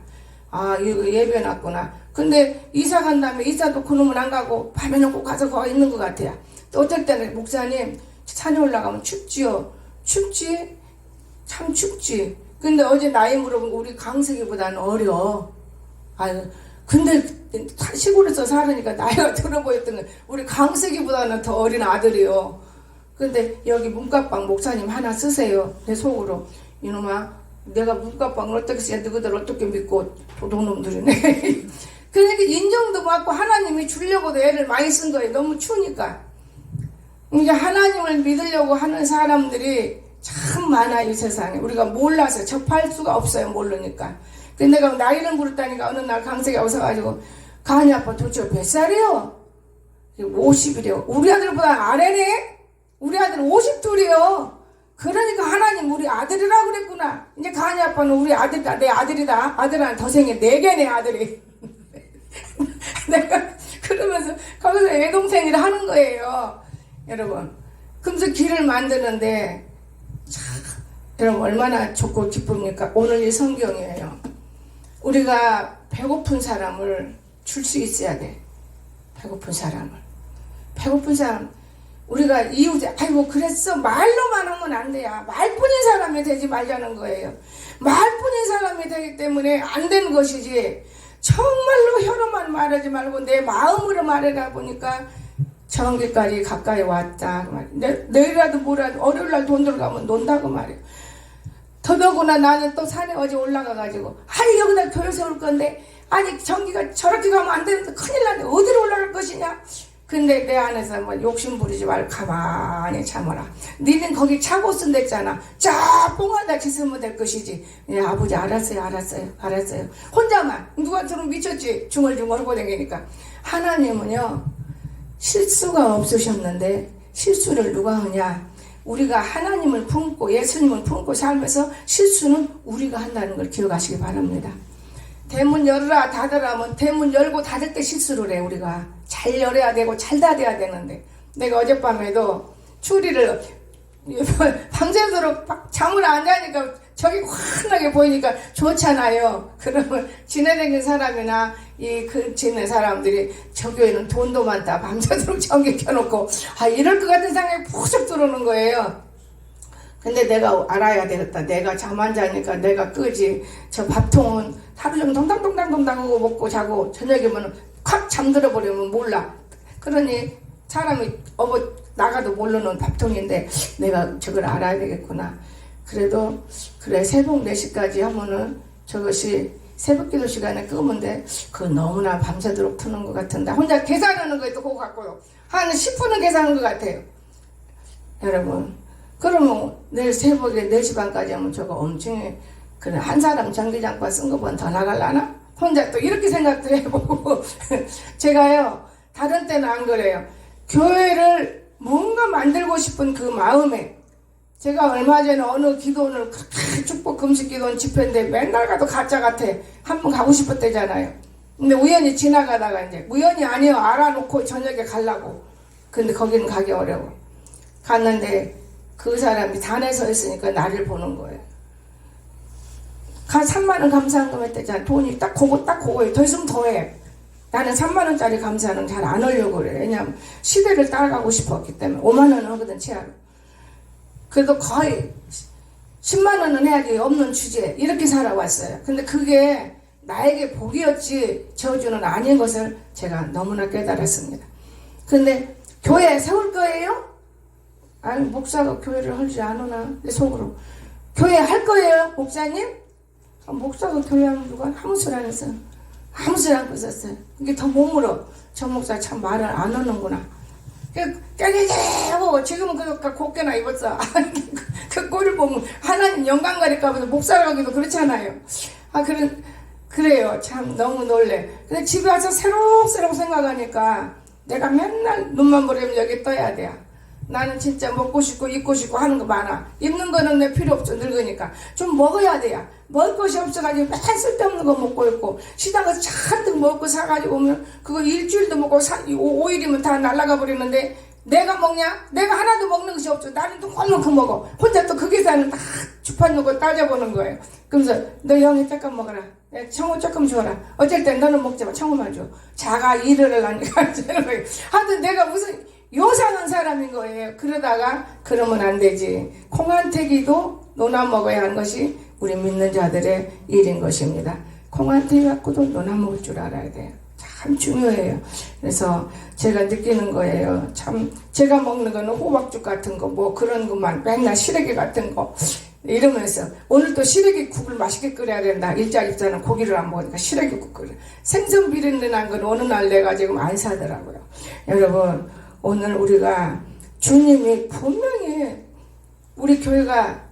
아 이거 예배 놨구나. 근데 이사 간 다음에 이사도 그놈은 안 가고 밤에는 꼭 가서 거기 있는 것 같아요. 또 어떨 때는 목사님 산에 올라가면 춥지요. 춥지? 참 춥지. 근데 어제 나이 물어본 거 우리 강석이보다는 어려. 아유, 근데 시골에서 살으니까 나이가 들어 보였던 건 우리 강석이보다는 더 어린 아들이요. 근데 여기 문갑방 목사님 하나 쓰세요. 내 속으로. 이놈아, 내가 문갑방을 어떻게 써야 너희들 어떻게 믿고 도둑놈들이네. 그러니까 인정도 받고 하나님이 주려고도 애를 많이 쓴 거예요. 너무 추우니까. 이제 하나님을 믿으려고 하는 사람들이 참 많아요. 이 세상에. 우리가 몰라서 접할 수가 없어요. 모르니까. 근데 내가 나이를 물었다니까 어느 날 강석이 오셔가지고 가은이 아빠 도대체 몇 살이요? 50이래요. 우리 아들보다 아래네? 우리 아들 52이요. 그러니까 하나님 우리 아들이라 그랬구나. 이제 가은이 아빠는 우리 아들이다. 내 아들이다. 아들한테 더 생겨. 4개네 아들이. 내가 그러면서 거기서 애동생이라 하는 거예요. 여러분. 그러면서 길을 만드는데 참 여러분 얼마나 좋고 기쁩니까? 오늘 이 성경이에요. 우리가 배고픈 사람을 줄 수 있어야 돼. 배고픈 사람을. 배고픈 사람. 우리가 이웃에 아이고 그랬어 말로만 하면 안 돼요. 말뿐인 사람이 되지 말자는 거예요. 말뿐인 사람이 되기 때문에 안 되는 것이지 정말로 혀로만 말하지 말고 내 마음으로 말하다 보니까 정기까지 가까이 왔다. 내일이라도 뭐라도 월요일날 돈 들어가면 논다고 말이에요. 더더구나 나는 또 산에 어제 올라가가지고 아니 여기다 교회 세울 건데 아니 전기가 저렇게 가면 안 되는데 큰일 나는데 어디로 올라갈 것이냐. 근데 내 안에서 뭐 욕심 부리지 말고 가만히 참아라. 니는 거기 차고 쓴댔잖아. 자 뽕하다 짓으면 될 것이지. 예, 아버지 알았어요. 혼자만 누가 들으면 미쳤지. 중얼중얼 하고 다니니까. 하나님은요 실수가 없으셨는데 실수를 누가 하냐. 우리가 하나님을 품고 예수님을 품고 살면서 실수는 우리가 한다는 걸 기억하시기 바랍니다. 대문 열어라 닫으라 하면 대문 열고 닫을 때 실수를 해. 우리가 잘 열어야 되고 잘 닫아야 되는데 내가 어젯밤에도 추리를 밤새도록 잠을 안 자니까 저기 환하게 보이니까 좋잖아요. 그러면 지내다니는 사람이나 이 근처에 있는 사람들이 저 교회는 돈도 많다. 밤새도록 전기 켜놓고 아 이럴 것 같은 생각이 푹 들어오는 거예요. 근데 내가 알아야 되겠다. 내가 잠 안 자니까 내가 끄지. 저 밥통은 하루 종일 동당동당 하고 먹고 자고 저녁이면 콱 잠들어 버리면 몰라. 그러니 사람이 나가도 모르는 밥통인데 내가 저걸 알아야 되겠구나. 그래도 그래 새벽 4시까지 하면은 저것이 새벽기도 시간에 끄면 돼. 그거 너무나 밤새도록 트는 것 같은데 혼자 계산하는 거에도 그거 같고요. 한 10분은 계산하는 것 같아요. 여러분 그러면 내일 새벽에 4시 반까지 하면 저거 엄청 그래 한 사람 전기장판 쓴 것보다 더 나갈라나? 혼자 또 이렇게 생각도 해보고 제가요 다른 때는 안 그래요. 교회를 뭔가 만들고 싶은 그 마음에 제가 얼마 전에 어느 기도원을 그렇게 축복 금식 기도원 집회인데 맨날 가도 가짜 같아. 한번 가고 싶었대잖아요. 근데 우연히 지나가다가 이제 우연이 아니에요. 알아놓고 저녁에 가려고. 근데 거기는 가기 어려워. 갔는데 그 사람이 단에 서 있으니까 나를 보는 거예요. 3만원 감사한금 했대잖아. 돈이 딱 그거예요. 더 있으면 더해. 나는 3만원짜리 감사는 잘 안 하려고 그래. 왜냐면 시대를 따라가고 싶었기 때문에 5만원은 하거든 치아로. 그래도 거의 10만원은 해야지 없는 주제 이렇게 살아왔어요. 근데 그게 나에게 복이었지 저주는 아닌 것을 제가 너무나 깨달았습니다. 근데 교회 세울 거예요? 아니 목사가 교회를 하지 않으나 내 속으로 교회 할 거예요, 목사님? 목사가 교회하면 누가 아무 소리 안 했어요. 아무 소리 안 했었어요. 이게 더 못 물어. 저 목사 참 말을 안 하는구나. 깨개개 하고 지금은 그 곱게나 입었어. 그 꼴을 보면 하나님 영광 가릴까 봐서 목사라기도 그렇잖아요. 그래요. 참 너무 놀래. 근데 집에 와서 새록새록 생각하니까 내가 맨날 눈만 보려면 여기 떠야 돼. 나는 진짜 먹고 싶고 입고 싶고 하는 거 많아. 입는 거는 내 필요 없어. 늙으니까. 좀 먹어야 돼요. 먹을 것이 없어가지고 맨 쓸데없는 거 먹고 있고 시장 가서 잔뜩 먹고 사가지고 오면 그거 일주일도 먹고 5일이면 다 날아가 버리는데 내가 먹냐? 내가 하나도 먹는 것이 없어. 나는 또 얼만큼 먹어. 혼자 또 그 계산은 다 주판 놓고 따져보는 거예요. 그러면서 너 형이 조금 먹어라. 청어 조금 줘라. 어쩔 땐 너는 먹지 마. 청어만 줘. 자가 일을 하니까 하여튼 내가 무슨 요상한 사람인 거예요. 그러다가 그러면 안 되지. 콩한테기도 논아 먹어야 하는 것이 우리 믿는 자들의 일인 것입니다. 콩한테기 갖고도 논아 먹을 줄 알아야 돼요. 참 중요해요. 그래서 제가 느끼는 거예요. 참 제가 먹는 거는 호박죽 같은 거 뭐 그런 것만 맨날 시래기 같은 거 이러면서 오늘 또 시래기 국을 맛있게 끓여야 된다. 일자리자는 고기를 안 먹으니까 시래기 국 끓여. 생선 비린내 난 건 어느 날 내가 지금 안 사더라고요. 여러분 오늘 우리가 주님이 분명히 우리 교회가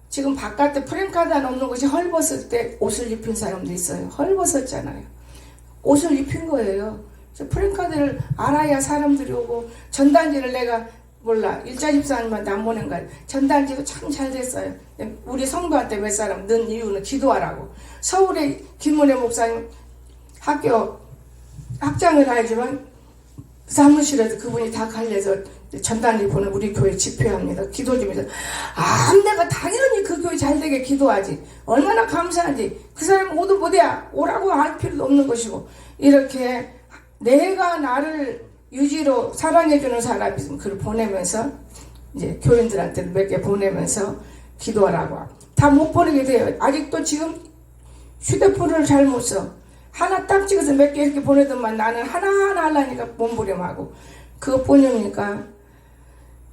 지금 바깥에 프랭카드 안 없는 것이 헐벗을 때 옷을 입힌 사람도 있어요. 헐벗었잖아요. 옷을 입힌 거예요. 프랭카드를 알아야 사람들이 오고 전단지를 내가 몰라 일자집사님한테 안 보낸 거야. 전단지도 참 잘 됐어요. 우리 성도한테 몇 사람 넣은 이유는 기도하라고. 서울의 김문혜 목사님 학교 학장을 하지만 사무실에서 그분이 다 갈려서 전단지 보내 우리 교회 집회합니다. 기도 좀 해서 내가 당연히 그 교회 잘 되게 기도하지. 얼마나 감사한지. 그 사람 모두 못해야 오라고 할 필요도 없는 것이고 이렇게 내가 나를 유지로 사랑해주는 사람이 있으면 그걸 보내면서 이제 교인들한테 몇 개 보내면서 기도하라고. 다 못 보내게 돼요. 아직도 지금 휴대폰을 잘 못 써. 하나 딱 찍어서 몇 개 이렇게 보내더만 나는 하나하나 하려니까 몸부림하고 그것뿐이니까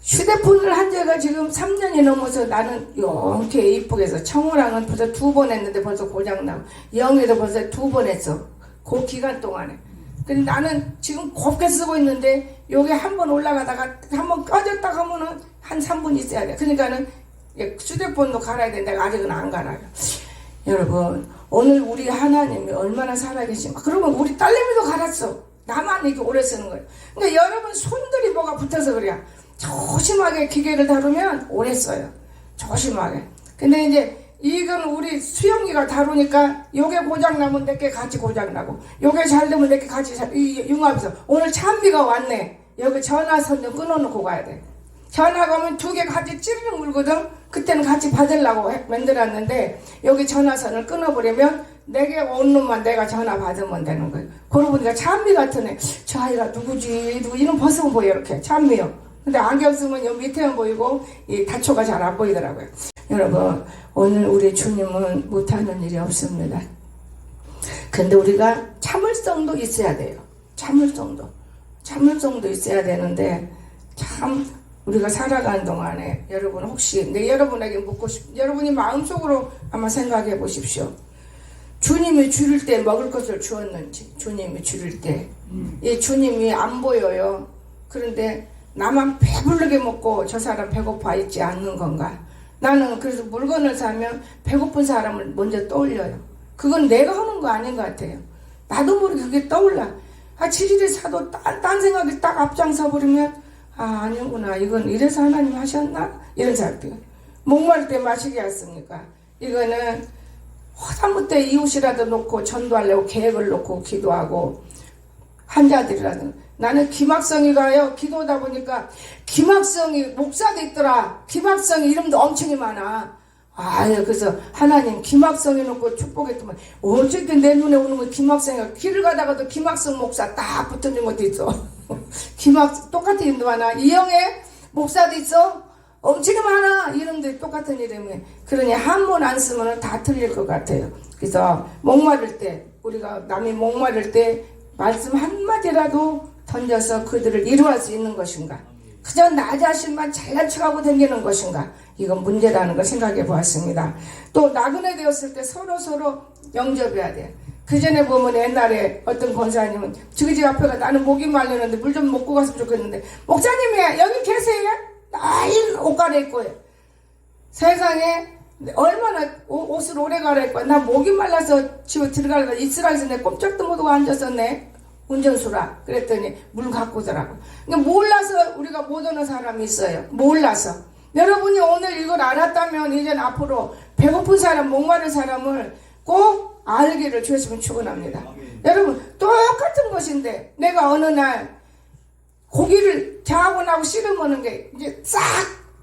휴대폰을 한 지가 지금 3년이 넘어서 나는 이렇게 이쁘게 해서 청우랑은 벌써 2번 했는데 벌써 고장나고 영희도 벌써 2번 했어. 그 기간 동안에. 근데 나는 지금 곱게 쓰고 있는데 요게 한 번 올라가다가 한 번 꺼졌다 하면은 한 3분 있어야 돼. 그러니까는 휴대폰도 갈아야 돼. 내가 아직은 안 갈아요. 여러분 오늘 우리 하나님이 얼마나 살아계신가. 그러면 우리 딸내미도 갈았어. 나만 이렇게 오래 쓰는 거예요. 그러니까 여러분 손들이 뭐가 붙어서 그래요. 조심하게 기계를 다루면 오래 써요. 조심하게. 근데 이제 이건 우리 수영이가 다루니까 요게 고장나면 내게 같이 고장나고 요게 잘 되면 내게 같이 융합해서 오늘 찬비가 왔네. 여기 전화선 좀 끊어놓고 가야 돼. 전화가 오면 2개 같이 찌르륵 물거든. 그때는 같이 받으려고 만들었는데 여기 전화선을 끊어버리면 내게 온 놈만 내가 전화 받으면 되는 거예요. 그러고 보니까 찬미 같은 애. 저 아이가 누구지? 누구 이름 벗으면 보여 이렇게. 찬미요. 근데 안경 쓰면 여기 밑에만 보이고 이 다초가 잘 안 보이더라고요. 여러분 오늘 우리 주님은 못하는 일이 없습니다. 근데 우리가 참을성도 있어야 돼요. 참을성도 있어야 되는데 참 우리가 살아가는 동안에 여러분 혹시 여러분에게 묻고 여러분이 마음속으로 아마 생각해 보십시오. 주님이 줄일 때 먹을 것을 주었는지. 주님이 줄일 때 이 주님이 안 보여요. 그런데 나만 배부르게 먹고 저 사람 배고파 있지 않는 건가. 나는 그래서 물건을 사면 배고픈 사람을 먼저 떠올려요. 그건 내가 하는 거 아닌 것 같아요. 나도 모르게 그게 떠올라. 지리를 사도 딴 생각이 딱 앞장서 버리면 아니구나. 이건 이래서 하나님 하셨나? 이런 생각들. 목마를 때 마시게 했습니까? 이거는 허다못해 이웃이라도 놓고 전도하려고 계획을 놓고 기도하고 환자들이라도. 나는 김학성이가요. 기도하다 보니까 김학성이 목사도 있더라. 김학성이 이름도 엄청이 많아. 그래서 하나님 김학성이 놓고 축복했더만 어쨌든 내 눈에 오는 건 김학성이가 길을 가다가도 김학성 목사 딱 붙어있는 것도 있어. 똑같은 이름도 많아. 이영애 목사도 있어. 엄청 많아. 이름들이 똑같은 이름이. 그러니 한 번 안 쓰면 다 틀릴 것 같아요. 그래서 목마를 때 우리가 남이 목마를 때 말씀 한마디라도 던져서 그들을 이루할 수 있는 것인가. 그저 나 자신만 잘난 척하고 다니는 것인가? 이건 문제라는 걸 생각해 보았습니다. 또 나그네 되었을 때 서로 영접해야 돼요. 그 전에 보면 옛날에 어떤 권사님은 저기 집 앞에가 나는 목이 말렸는데 물 좀 먹고 갔으면 좋겠는데 목사님이 여기 계세요? 나일 옷 갈아입고요. 세상에 얼마나 옷을 오래 갈아입고 나 목이 말라서 집에 들어가려다 이스라엘에서 내 꼼짝도 못하고 앉았었네. 운전수라 그랬더니 물 갖고 오더라고. 그러니까 몰라서 우리가 못 오는 사람이 있어요. 몰라서. 여러분이 오늘 이걸 알았다면 이제는 앞으로 배고픈 사람, 목마른 사람을 꼭 알기를 주였으면 축원합니다. 여러분 똑같은 것인데 내가 어느 날 고기를 자하고나고 씨를 먹는 게 이제 싹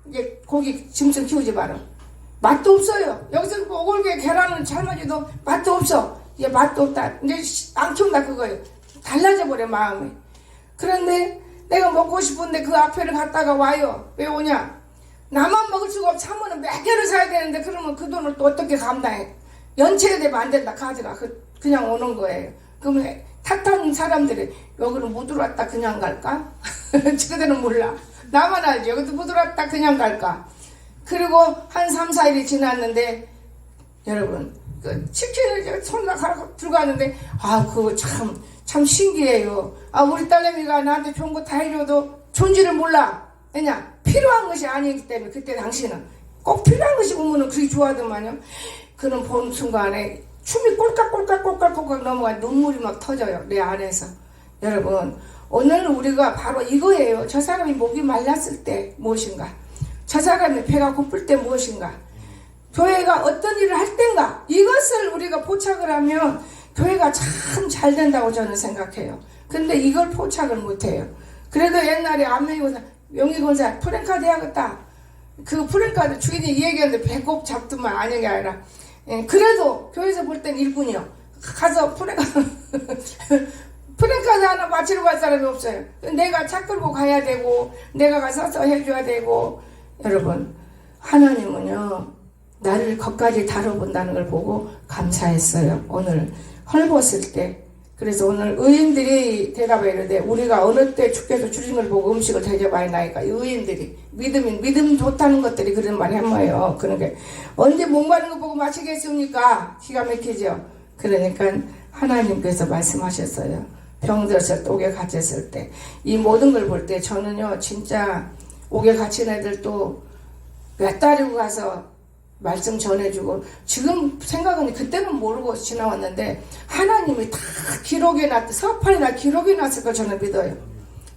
이제 고기 짐승 키우지 마라. 맛도 없어요. 여기서 오골개 계란은 삶아줘도 맛도 없어. 이제 맛도 없다. 이제 안 키운다 그거예요. 달라져 버려 마음이. 그런데 내가 먹고 싶은데 그 앞에를 갔다가 와요. 왜 오냐? 나만 먹을 수가 없어. 사면은 몇 개를 사야 되는데 그러면 그 돈을 또 어떻게 감당해? 연체가 되면 안 된다. 가져가. 그냥 오는 거예요. 그러면 탓하는 사람들이 여기는 못 들어왔다 그냥 갈까? 저들은 몰라. 나만 알지. 여기도 못 들어왔다 그냥 갈까? 그리고 한 3, 4일이 지났는데 여러분 그 치킨을 손으로 들어가는데 그거 참 신기해요. 우리 딸내미가 나한테 좋은 거 다 해줘도 존재를 몰라. 왜냐? 필요한 것이 아니기 때문에. 그때 당신은 꼭 필요한 것이 오면은 그렇게 좋아하더만요. 그는 본 순간에 춤이 꼴깍꼴깍 넘어가 눈물이 막 터져요. 내 안에서. 여러분 오늘 우리가 바로 이거예요. 저 사람이 목이 말랐을 때 무엇인가? 저 사람이 배가 고플 때 무엇인가? 교회가 어떤 일을 할 때인가? 이것을 우리가 포착을 하면 교회가 참 잘 된다고 저는 생각해요. 근데 이걸 포착을 못해요. 그래도 옛날에 명의권사 프랭카드 해야겠다. 그 프랭카드 주인이 얘기했는데 배꼽 잡더만 아닌 게 아니라 그래도 교회에서 볼 땐 일뿐이요. 가서 프랭카드 하나 맞추러 갈 사람이 없어요. 내가 차 끌고 가야 되고 내가 가서 해줘야 되고. 여러분 하나님은요 나를 거기까지 다뤄본다는 걸 보고 감사했어요. 오늘 헐벗을 때. 그래서 오늘 의인들이 대답해 이르되 우리가 어느 때 주께서 주신 걸 보고 음식을 대접하여 나이까. 의인들이 믿음 좋다는 것들이 그런 말 해봐요. 그러니까 언제 목마른 거 보고 마시겠습니까? 기가 막히죠. 그러니까 하나님께서 말씀하셨어요. 병들었을 때 옥에 갇혔을 때 이 모든 걸 볼 때 저는요 진짜 옥에 갇힌 애들도 몇 달이고 가서 말씀 전해주고 지금 생각은 그때는 모르고 지나왔는데 하나님이 다 기록해 놨대. 서판에 다 기록해 놨을 걸 저는 믿어요.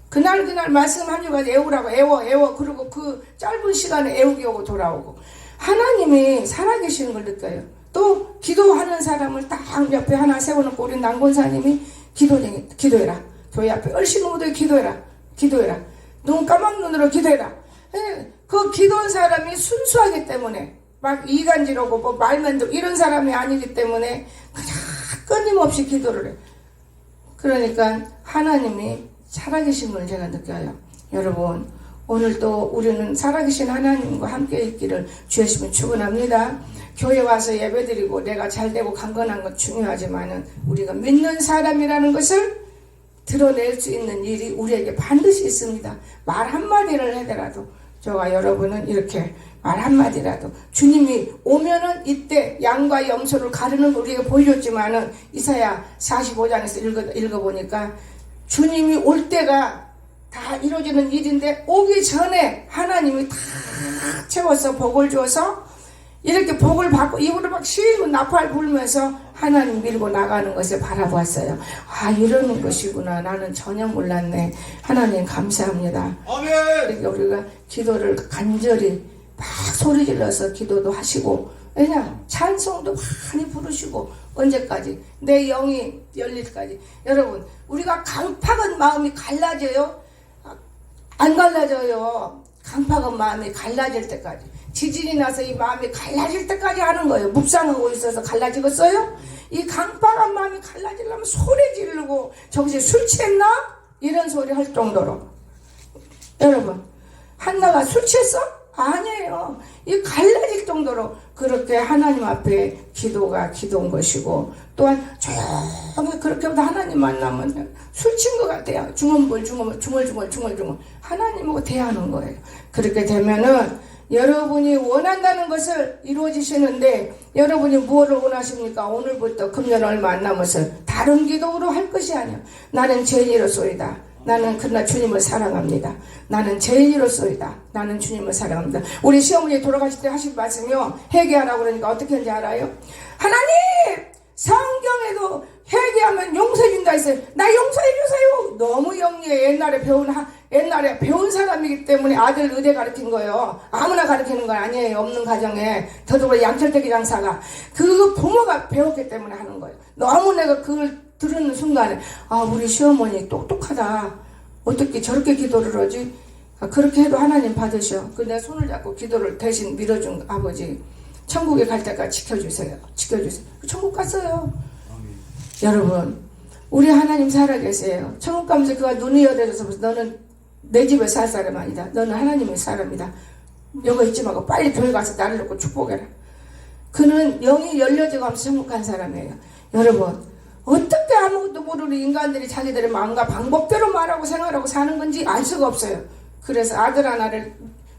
그날 말씀 한 주간 애우라고 애워 그리고 그 짧은 시간에 애우게 오고 돌아오고 하나님이 살아계시는 걸 느껴요. 또 기도하는 사람을 딱 옆에 하나 세워놓고 우리 난권사님이 기도해라. 교회 앞에 얼씬 무대 기도해라. 눈 까만 눈으로 기도해라. 그 기도한 사람이 순수하기 때문에 막 이간질하고 뭐 말만 듣고 이런 사람이 아니기 때문에 그냥 끊임없이 기도를 해. 그러니까 하나님이 살아계신 걸 제가 느껴요. 여러분 오늘도 우리는 살아계신 하나님과 함께 있기를 주였으면 축원합니다. 교회 와서 예배드리고 내가 잘되고 강건한 건 중요하지만은 우리가 믿는 사람이라는 것을 드러낼 수 있는 일이 우리에게 반드시 있습니다. 말 한마디를 하더라도 저와 여러분은 이렇게 말 한마디라도 주님이 오면은 이때 양과 염소를 가르는 걸 우리가 보여줬지만은 이사야 45장에서 읽어보니까 주님이 올 때가 다 이루어지는 일인데 오기 전에 하나님이 다 채워서 복을 줘서 이렇게 복을 받고 입으로 막 쉬고 나팔 불면서 하나님 밀고 나가는 것을 바라보았어요. 이러는 것이구나. 나는 전혀 몰랐네. 하나님 감사합니다. 아멘. 그러니까 우리가 기도를 간절히 막 소리 질러서 기도도 하시고 왜냐 찬송도 많이 부르시고 언제까지 내 영이 열릴까지. 여러분 우리가 강팍한 마음이 갈라져요? 안 갈라져요. 강팍한 마음이 갈라질 때까지. 지진이 나서 이 마음이 갈라질 때까지 하는 거예요. 묵상하고 있어서 갈라지겠어요? 이 강팍한 마음이 갈라지려면 소리 지르고 저기서 술 취했나? 이런 소리 할 정도로. 여러분 한나가 술 취했어? 아니에요. 이 갈라질 정도로 그렇게 하나님 앞에 기도가 기도인 것이고, 또한 조용히 그렇게 하나님 만나면 술 친 것 같아요. 중얼중얼 하나님하고 대하는 거예요. 그렇게 되면은 여러분이 원한다는 것을 이루어지시는데, 여러분이 무엇을 원하십니까? 오늘부터 금년 얼마 안 남아서 다른 기도로 할 것이 아니에요. 나는 죄인이로소이다. 나는 그러나 주님을 사랑합니다. 나는 죄인이로소이다. 나는 주님을 사랑합니다. 우리 시어머니 돌아가실 때 하신 말씀이요, 회개하라고 그러니까 어떻게 하는지 알아요? 하나님! 성경에도 회개하면 용서해 준다 했어요. 나 용서해 주세요. 너무 영리해. 옛날에 배운 사람이기 때문에 아들 의대 가르친 거예요. 아무나 가르치는 건 아니에요. 없는 가정에. 더더불어 양철대기 장사가 그 부모가 배웠기 때문에 하는 거예요. 너무 내가 그걸 들은 순간에, 아, 우리 시어머니 똑똑하다. 어떻게 저렇게 기도를 하지? 그렇게 해도 하나님 받으셔. 내 손을 잡고 기도를 대신 밀어준 아버지, 천국에 갈 때까지 지켜주세요. 천국 갔어요. 여러분, 우리 하나님 살아계세요. 천국 가면서 그가 눈이 열려져서, 너는 내 집에 살 사람 아니다. 너는 하나님의 사람이다. 여기 있지 말고 빨리 교회 가서 나를 놓고 축복해라. 그는 영이 열려지고 하면서 천국 간 사람이에요. 여러분, 어떻게 아무것도 모르는 인간들이 자기들의 마음과 방법대로 말하고 생활하고 사는 건지 알 수가 없어요. 그래서 아들 하나를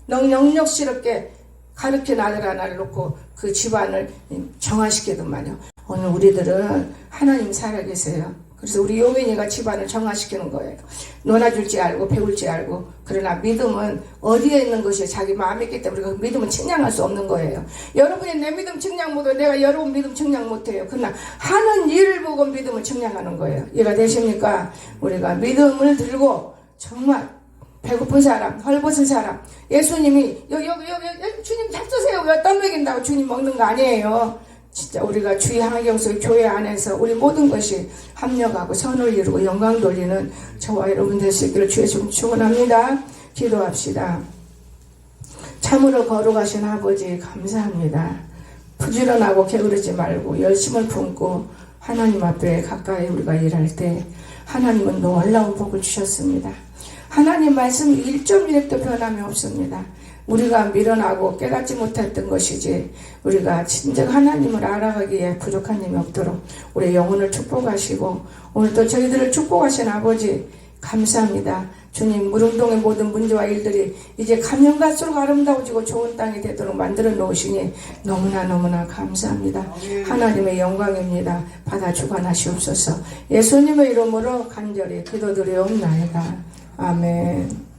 능력스럽게 가르친 아들 하나를 놓고 그 집안을 정화시키더만요. 오늘 우리들은 하나님 살아계세요. 그래서 우리 용인이가 집안을 정화시키는 거예요. 놀아줄지 알고 배울지 알고. 그러나 믿음은 어디에 있는 것이 자기 마음에 있기 때문에 그 믿음은 측량할 수 없는 거예요. 여러분이 내 믿음 측량 못해요. 내가 여러분 믿음 측량 못해요. 그러나 하는 일을 보고 믿음을 측량하는 거예요. 이해가 되십니까? 우리가 믿음을 들고 정말 배고픈 사람, 헐벗은 사람, 예수님이 여기 주님 잡수세요. 왜 떠먹인다고 주님 먹는 거 아니에요. 진짜 우리가 주의 하경수 교회 안에서 우리 모든 것이 합력하고 선을 이루고 영광 돌리는 저와 여러분 될 수 있기를 주의 좀 축원합니다. 기도합시다. 참으로 거룩하신 아버지 감사합니다. 부지런하고 게으르지 말고 열심을 품고 하나님 앞에 가까이 우리가 일할 때 하나님은 놀라운 복을 주셨습니다. 하나님 말씀 1.1도 변함이 없습니다. 우리가 밀어나고 깨닫지 못했던 것이지 우리가 진정 하나님을 알아가기에 부족한 힘이 없도록 우리 영혼을 축복하시고 오늘도 저희들을 축복하신 아버지 감사합니다. 주님, 무릉동의 모든 문제와 일들이 이제 가면 갈수록 아름다워지고 좋은 땅이 되도록 만들어 놓으시니 너무나 감사합니다. 하나님의 영광입니다. 받아 주관하시옵소서. 예수님의 이름으로 간절히 기도드리옵나이다. 아멘.